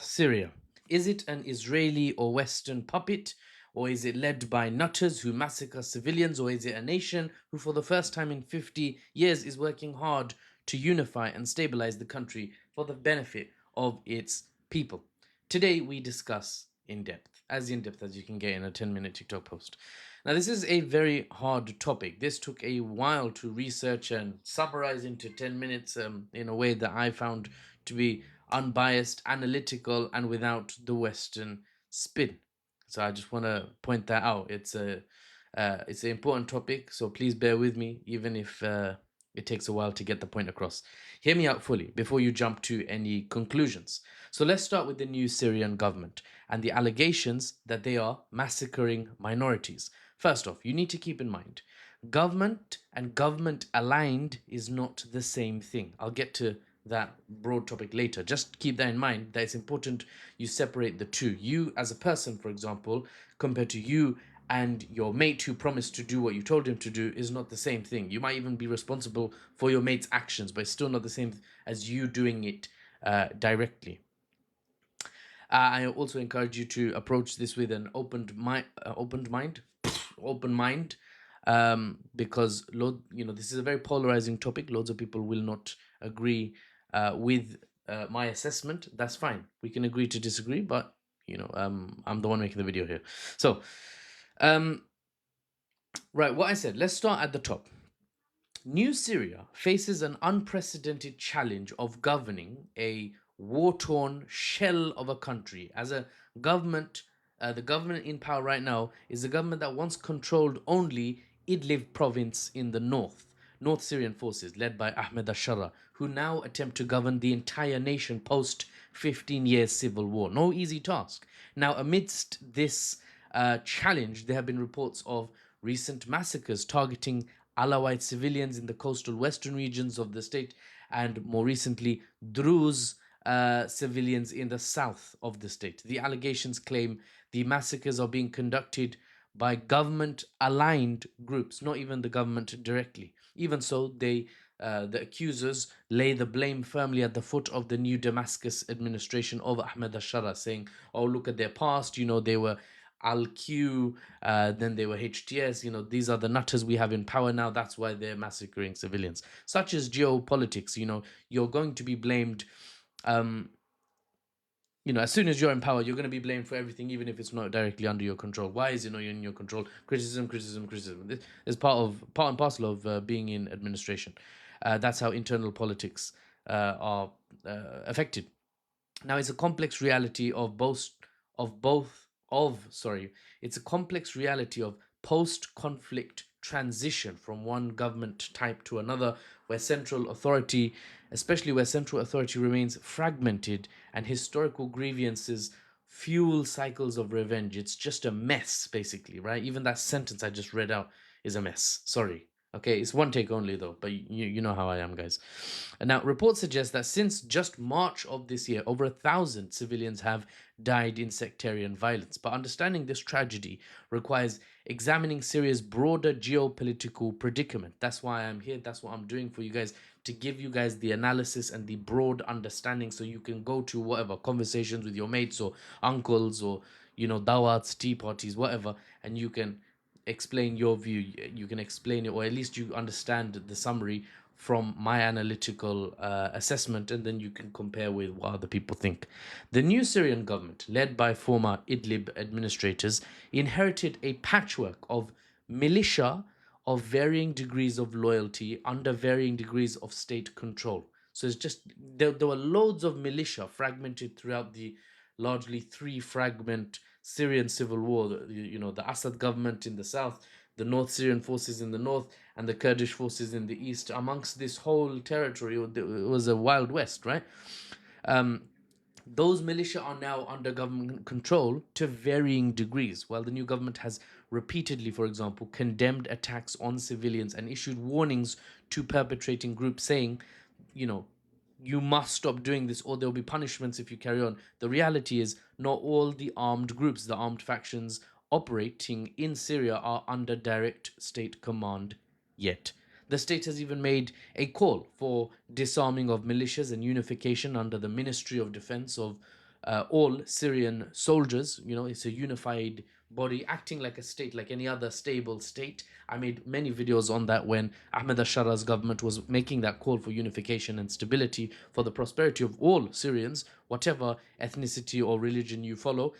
Syria. Is it an Israeli or Western puppet? Or is it led by nutters who massacre civilians? Or is it a nation who, for the first time in 50 years, is working hard to unify and stabilize the country for the benefit of its people? Today, we discuss as in depth as you can get in a 10-minute TikTok post. Now, this is a very hard topic. This took a while to research and summarize into 10 minutes in a way that I found to be unbiased, analytical, and without the Western spin. So I just want to point that out. It's an important topic, so please bear with me, even if it takes a while to get the point across. Hear me out fully before you jump to any conclusions. So let's start with the new Syrian government and the allegations that they are massacring minorities. First off, you need to keep in mind government and government aligned is not the same thing. I'll get to that broad topic later. Just keep that in mind that it's important you separate the two. You, as a person, for example, compared to you and your mate who promised to do what you told him to do, is not the same thing. You might even be responsible for your mate's actions, but it's still not the same as you doing it directly. I also encourage you to approach this with an open mind, because this is a very polarizing topic. Loads of people will not agree with my assessment. That's fine. We can agree to disagree, but I'm the one making the video here. So, right, what I said. Let's start at the top. New Syria faces an unprecedented challenge of governing a war-torn shell of a country. As a government, the government in power right now is a government that once controlled only Idlib province in the north. North Syrian forces led by Ahmed al-Shara, who now attempt to govern the entire nation post 15 years civil war. No easy task. Now, amidst this challenge, there have been reports of recent massacres targeting Alawite civilians in the coastal western regions of the state, and more recently, Druze civilians in the south of the state. The allegations claim the massacres are being conducted by government aligned groups, not even the government directly. Even so, the accusers lay the blame firmly at the foot of the new Damascus administration of Ahmed al-Shara, saying, oh, look at their past, they were Al-Q, then they were HTS, these are the nutters we have in power now, that's why they're massacring civilians. Such as geopolitics, you're going to be blamed, as soon as you're in power, you're going to be blamed for everything, even if it's not directly under your control. Why is it not in your control? Criticism, criticism, criticism. This is part and parcel of being in administration. That's how internal politics are affected. Now, it's a complex reality it's a complex reality of post-conflict transition from one government type to another, especially where central authority remains fragmented and historical grievances fuel cycles of revenge. It's just a mess, basically, right? Even that sentence I just read out is a mess. Sorry. Okay, it's one take only though, but you know how I am, guys. And now, reports suggest that since just March of this year, over 1,000 civilians have died in sectarian violence. But understanding this tragedy requires examining Syria's broader geopolitical predicament. That's why I'm here. That's what I'm doing for you guys, to give you guys the analysis and the broad understanding, so you can go to whatever conversations with your mates or uncles or dawats, tea parties, whatever, and you can explain your view. You can explain it, or at least you understand the summary from my analytical assessment, and then you can compare with what other people think. The new Syrian government, led by former Idlib administrators, inherited a patchwork of militia of varying degrees of loyalty under varying degrees of state control. So it's just there were loads of militia fragmented throughout the largely three fragment Syrian civil war. The Assad government in the south, the North Syrian forces in the north, and the Kurdish forces in the east. Amongst this whole territory, it was a wild west, right? Those militia are now under government control to varying degrees, while the new government has repeatedly, for example, condemned attacks on civilians and issued warnings to perpetrating groups, saying, you must stop doing this or there will be punishments if you carry on. The reality is, not all the armed groups, the armed factions operating in Syria, are under direct state command yet. The state has even made a call for disarming of militias and unification under the Ministry of Defense of all Syrian soldiers. It's a unified body acting like a state, like any other stable state. I made many videos on that when Ahmed al-Shara's government was making that call for unification and stability for the prosperity of all Syrians, whatever ethnicity or religion you follow.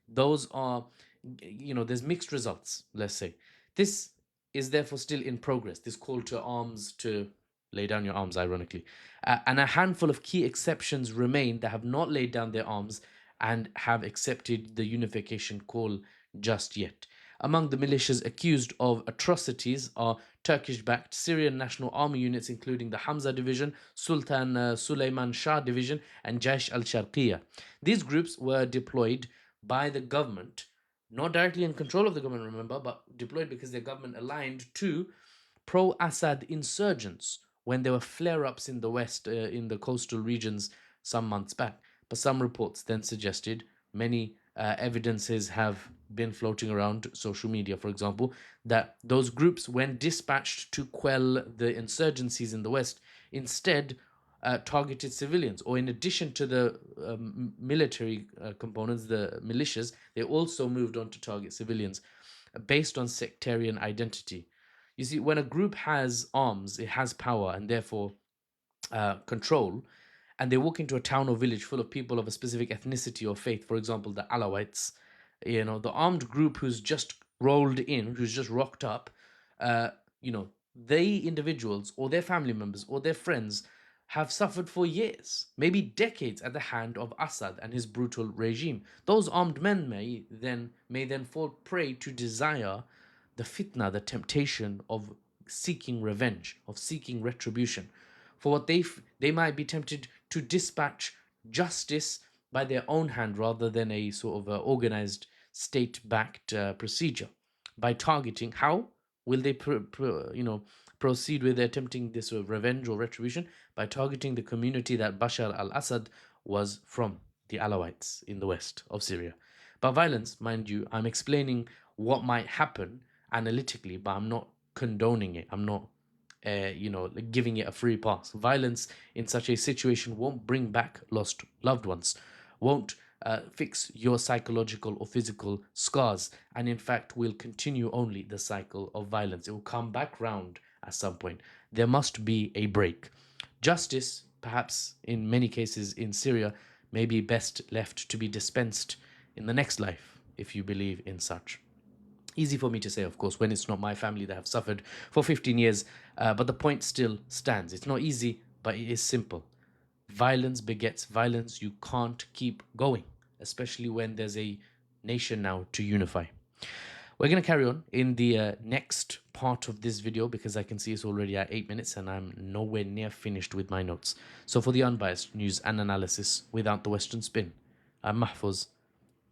Those are, there's mixed results, let's say. This is therefore still in progress, this call to arms, to lay down your arms, ironically. And a handful of key exceptions remain that have not laid down their arms and have accepted the unification call just yet. Among the militias accused of atrocities are Turkish-backed Syrian National Army units, including the Hamza Division, Sultan Suleiman Shah Division, and Jaish al-Sharqiyya. These groups were deployed by the government, not directly in control of the government, remember, but deployed because their government aligned to pro-Assad insurgents when there were flare-ups in the west, in the coastal regions some months back. But some reports then suggested, many evidences have been floating around social media, for example, that those groups, when dispatched to quell the insurgencies in the west, instead targeted civilians, or in addition to the military components, the militias, they also moved on to target civilians based on sectarian identity. You see, when a group has arms, it has power and therefore control, and they walk into a town or village full of people of a specific ethnicity or faith, for example, the Alawites, the armed group who's just rolled in, who's just rocked up, uh, they individuals or their family members or their friends have suffered for years, maybe decades, at the hand of Assad and his brutal regime. Those armed men may then fall prey to desire, the fitna, the temptation of seeking revenge, of seeking retribution for what they might be tempted to dispatch justice by their own hand rather than a sort of organized state-backed procedure. By targeting, how will they proceed with attempting this revenge or retribution? By targeting the community that Bashar al-Assad was from, the Alawites in the west of Syria. But violence, mind you, I'm explaining what might happen analytically, but I'm not condoning it. I'm not giving it a free pass. Violence in such a situation won't bring back lost loved ones, won't fix your psychological or physical scars, and in fact will continue only the cycle of violence. It will come back round at some point. There must be a break. Justice, perhaps in many cases in Syria, may be best left to be dispensed in the next life, if you believe in such. Easy for me to say, of course, when it's not my family that have suffered for 15 years, but the point still stands. It's not easy, but it is simple. Violence begets violence. You can't keep going, especially when there's a nation now to unify. We're going to carry on in the next part of this video because I can see it's already at 8 minutes and I'm nowhere near finished with my notes. So for the unbiased news and analysis without the Western spin, I'm Mahfouz,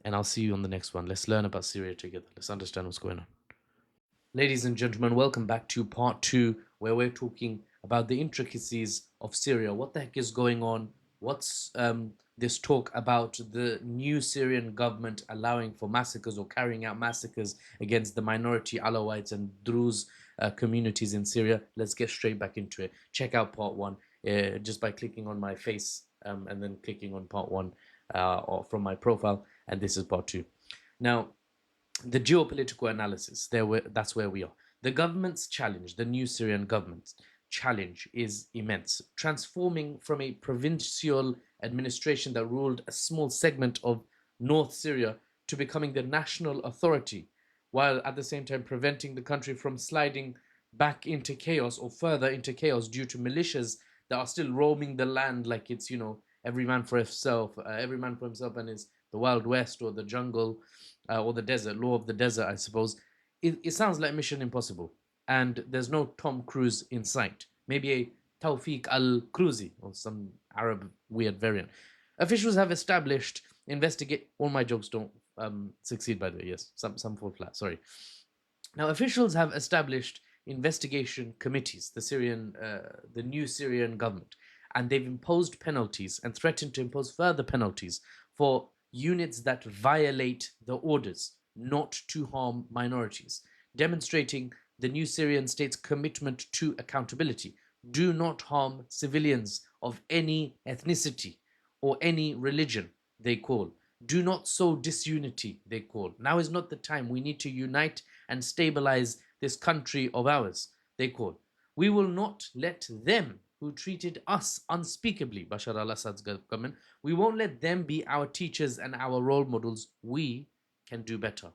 and I'll see you on the next one. Let's learn about Syria together. Let's understand what's going on. Ladies and gentlemen, welcome back to part 2, where we're talking about the intricacies of Syria. What the heck is going on? What's this talk about the new Syrian government allowing for massacres or carrying out massacres against the minority Alawites and Druze communities in Syria? Let's get straight back into it. Check out part 1 just by clicking on my face and then clicking on part 1 or from my profile, and this is part 2. Now, the geopolitical analysis, that's where we are. The government's challenge, the new Syrian government's challenge, is immense. Transforming from a provincial administration that ruled a small segment of North Syria to becoming the national authority, while at the same time preventing the country from sliding back into chaos or further into chaos due to militias that are still roaming the land like it's, every man for himself, and it's the Wild West or the jungle or the desert, law of the desert, I suppose. It sounds like Mission Impossible, and there's no Tom Cruise in sight. Maybe a Tawfiq al-Cruzi or some Arab weird variant. Officials have established investigate. All my jokes don't succeed, by the way. Yes, some fall flat. Sorry. Now, officials have established investigation committees, the new Syrian government, and they've imposed penalties and threatened to impose further penalties for units that violate the orders not to harm minorities, demonstrating the new Syrian state's commitment to accountability. Do not harm civilians of any ethnicity or any religion. they call. Do not sow disunity, they call. Now is not the time. We need to unite and stabilize this country of ours, they call. We will not let them who treated us unspeakably, Bashar al Assad's government, we won't let them be our teachers and our role models. We can do better.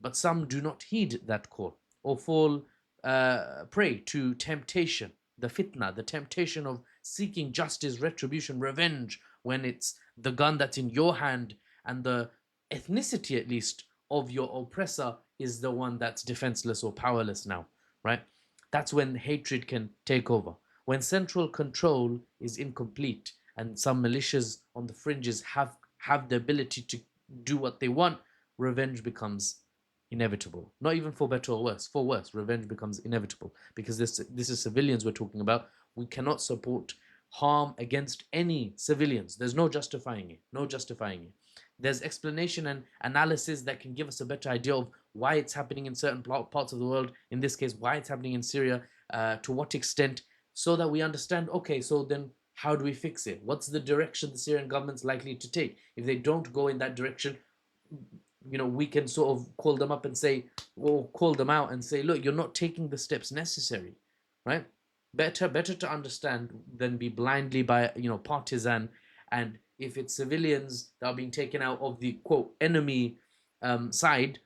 But some do not heed that call or fall prey to temptation, the fitna, the temptation of seeking justice, retribution, revenge, when it's the gun that's in your hand and the ethnicity, at least, of your oppressor is the one that's defenseless or powerless now, right? That's when hatred can take over. When central control is incomplete and some militias on the fringes have the ability to do what they want, revenge becomes inevitable. Not even for better or worse. For worse, revenge becomes inevitable because this is civilians we're talking about. We cannot support harm against any civilians. There's no justifying it. No justifying it. There's explanation and analysis that can give us a better idea of why it's happening in certain parts of the world. In this case, why it's happening in Syria, to what extent, so that we understand, okay, so then how do we fix it? What's the direction the Syrian government's likely to take? If they don't go in that direction, we can sort of call them up and say, or call them out and say, look, you're not taking the steps necessary, right? Better to understand than be blindly by partisan. And if it's civilians that are being taken out of the quote enemy side,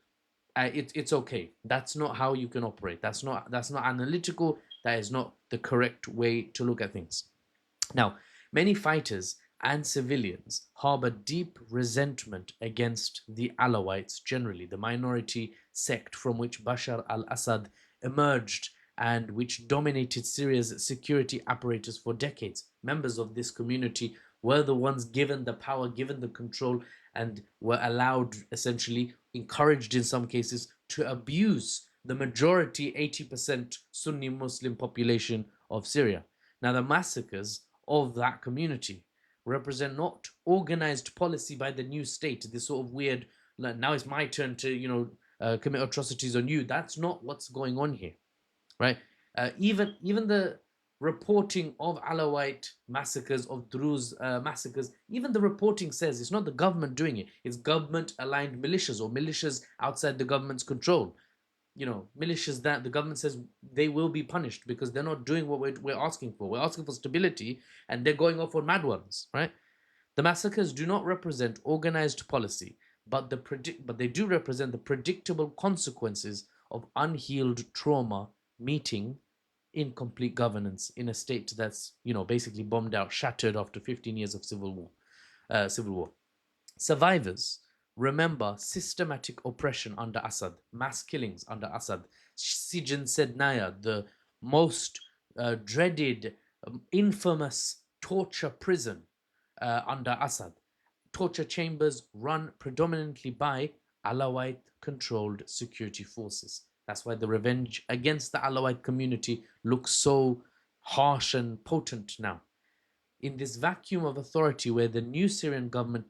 it's okay. That's not how you can operate. That's not analytical. That is not the correct way to look at things. Now, many fighters and civilians harbor deep resentment against the Alawites generally, the minority sect from which Bashar al-Assad emerged and which dominated Syria's security apparatus for decades. Members of this community were the ones given the power, given the control, and were allowed, essentially, encouraged in some cases, to abuse the majority 80% Sunni Muslim population of Syria. Now, the massacres of that community represent not organized policy by the new state, this sort of weird, like, now it's my turn to commit atrocities on you. That's not what's going on here, right? Even the reporting of Alawite massacres, of Druze massacres, even the reporting says it's not the government doing it, it's government aligned militias or militias outside the government's control. Militias that the government says they will be punished because they're not doing what we're asking for. We're asking for stability and they're going off on mad ones, right? The massacres do not represent organized policy, but they do represent the predictable consequences of unhealed trauma meeting incomplete governance in a state that's basically bombed out, shattered after 15 years of civil war. Survivors remember systematic oppression under Assad, mass killings under Assad, Sijin Sednaya, the most dreaded, infamous torture prison under Assad. Torture chambers run predominantly by Alawite-controlled security forces. That's why the revenge against the Alawite community looks so harsh and potent now. In this vacuum of authority where the new Syrian government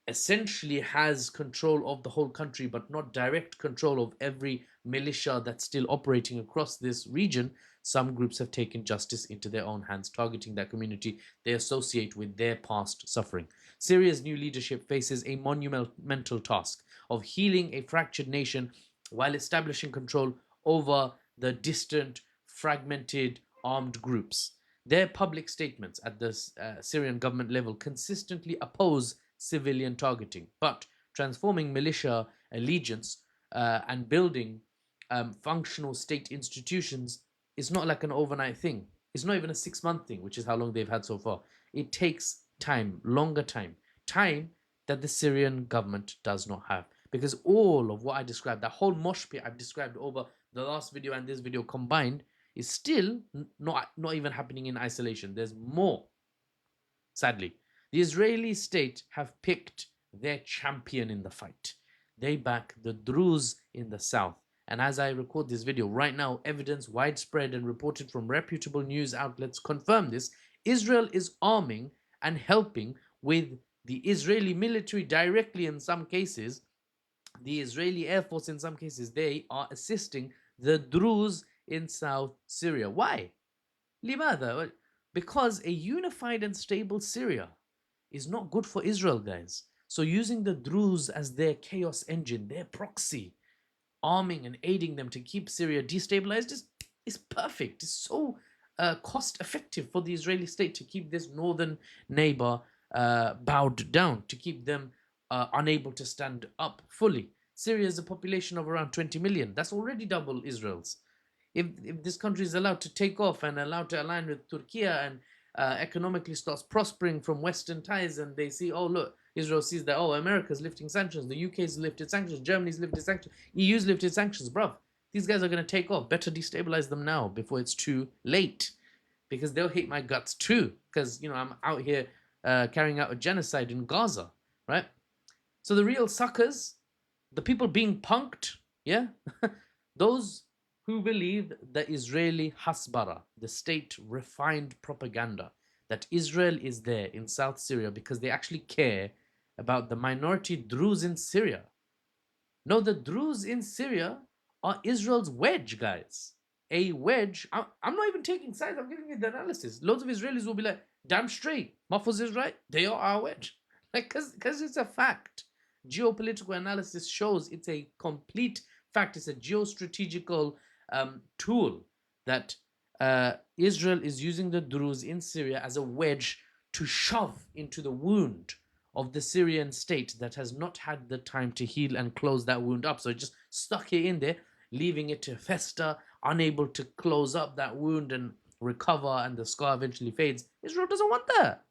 essentially has control of the whole country, but not direct control of every militia that's still operating across this region, some groups have taken justice into their own hands, targeting that community they associate with their past suffering. Syria's new leadership faces a monumental task of healing a fractured nation while establishing control over the distant, fragmented, armed groups. Their public statements at the Syrian government level consistently oppose civilian targeting, but transforming militia allegiance and building functional state institutions is not like an overnight thing. It's not even a 6-month thing, which is how long they've had so far. It takes time, longer time that the Syrian government does not have. Because all of what I described, that whole mosh pit I've described over the last video and this video combined, is still not even happening in isolation. There's more, sadly. The Israeli state have picked their champion in the fight. They back the Druze in the south. And as I record this video right now, evidence widespread and reported from reputable news outlets confirm this. Israel is arming and helping with the Israeli military directly in some cases. The Israeli Air Force in some cases, they are assisting the Druze in South Syria. Why? Limada? Because a unified and stable Syria is not good for Israel, guys. So using the Druze as their chaos engine, their proxy, arming and aiding them to keep Syria destabilized is perfect. It's so cost effective for the Israeli state to keep this northern neighbor bowed down, to keep them unable to stand up fully. Syria has a population of around 20 million. That's already double Israel's. If this country is allowed to take off and allowed to align with Turkey and economically starts prospering from Western ties, and they see, oh look, Israel sees that, oh, America's lifting sanctions, the UK's lifted sanctions, Germany's lifted sanctions, EU's lifted sanctions, bruv. These guys are going to take off. Better destabilize them now before it's too late, because they'll hate my guts too. Because I'm out here carrying out a genocide in Gaza, right? So the real suckers, the people being punked, yeah, those who believe the Israeli hasbara, the state refined propaganda, that Israel is there in South Syria because they actually care about the minority Druze in Syria. No, the Druze in Syria are Israel's wedge, guys. A wedge. I'm not even taking sides, I'm giving you the analysis. Loads of Israelis will be like, damn straight, Mahfouz is right, they are our wedge. Like, because it's a fact. Geopolitical analysis shows it's a complete fact. It's a geostrategical tool that Israel is using the Druze in Syria as a wedge to shove into the wound of the Syrian state that has not had the time to heal and close that wound up. So it just stuck it in there, leaving it to fester, unable to close up that wound and recover, and the scar eventually fades. Israel doesn't want that.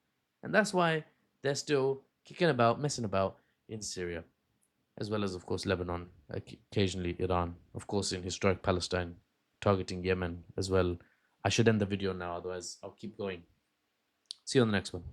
And that's why they're still kicking about, messing about in Syria, as well as, of course, Lebanon, occasionally Iran, of course, in historic Palestine, targeting Yemen as well. I should end the video now, otherwise I'll keep going. See you on the next one.